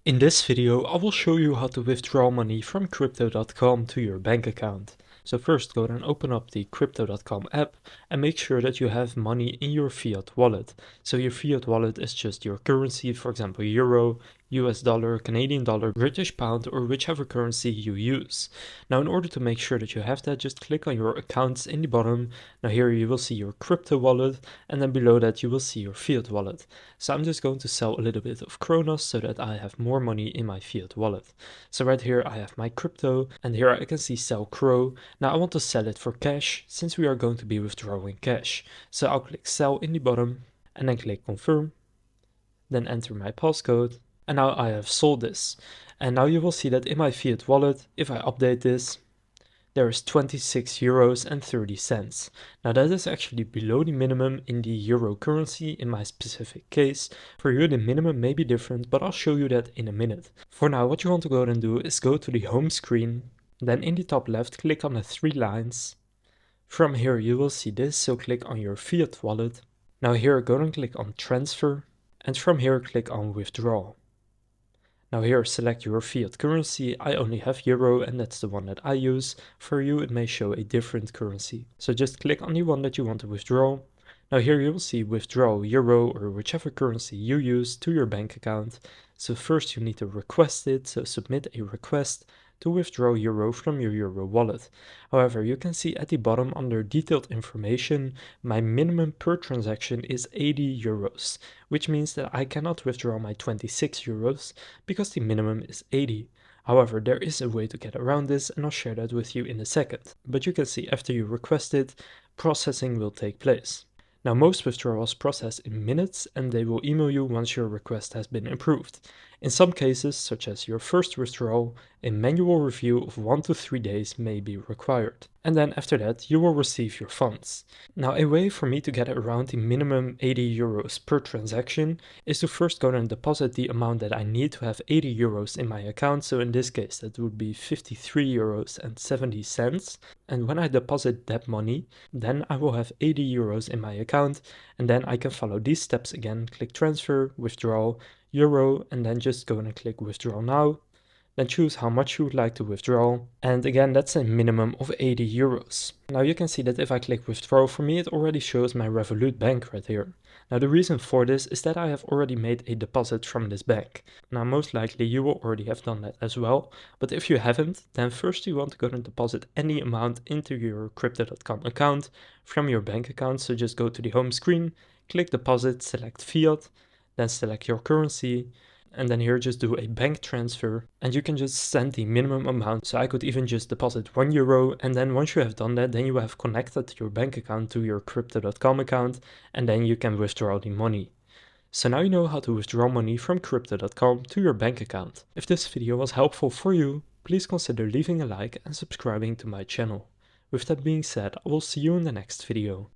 In this video, I will show you how to withdraw money from crypto.com to your bank account. So first go and open up the crypto.com app and make sure that you have money in your fiat wallet. So your fiat wallet is just your currency, for example, euro, US dollar, Canadian dollar, British pound, or whichever currency you use. Now in order to make sure that you have that, just click on your accounts in the bottom. Now here you will see your crypto wallet, and then below that you will see your fiat wallet. So I'm just going to sell a little bit of Kronos so that I have more money in my fiat wallet. So right here I have my crypto, and here I can see sell Cro. Now I want to sell it for cash since we are going to be withdrawing cash. So I'll click sell in the bottom and then click confirm, then enter my passcode. And now I have sold this. And now you will see that in my fiat wallet, if I update this, there is 26 euros and 30 cents. Now that is actually below the minimum in the euro currency in my specific case. For you the minimum may be different, but I'll show you that in a minute. For now what you want to go and do is go to the home screen, then in the top left click on the three lines. From here you will see this, so click on your fiat wallet. Now here go and click on transfer, and from here click on withdraw. Now here select your fiat currency. I only have euro and that's the one that I use. For you it may show a different currency. So just click on the one that you want to withdraw. Now here you will see withdraw euro or whichever currency you use to your bank account. So first you need to request it, so submit a request to withdraw euro from your euro wallet. However, you can see at the bottom under detailed information, my minimum per transaction is 80 euros, which means that I cannot withdraw my 26 euros because the minimum is 80. However, there is a way to get around this and I'll share that with you in a second. But you can see after you request it, processing will take place. Now most withdrawals process in minutes and they will email you once your request has been approved. In some cases, such as your first withdrawal, a manual review of 1 to 3 days may be required. And then after that, you will receive your funds. Now a way for me to get around the minimum 80 euros per transaction is to first go and deposit the amount that I need to have 80 euros in my account. So in this case, that would be 53 euros and 70 cents. And when I deposit that money, then I will have 80 euros in my account, and then I can follow these steps again, click transfer, withdraw, euro, and then just go and click withdraw now. Then choose how much you would like to withdraw, and again that's a minimum of 80 euros. Now you can see that if I click withdraw, for me it already shows my Revolut bank right here. Now the reason for this is that I have already made a deposit from this bank. Now most likely you will already have done that as well, but if you haven't, then first you want to go and deposit any amount into your crypto.com account from your bank account. So just go to the home screen, click deposit, select fiat, then select your currency, and then here just do a bank transfer, and you can just send the minimum amount. So I could even just deposit 1 euro, and then once you have done that, then you have connected your bank account to your crypto.com account, and then you can withdraw the money. So now you know how to withdraw money from crypto.com to your bank account. If this video was helpful for you, please consider leaving a like and subscribing to my channel. With that being said, I will see you in the next video.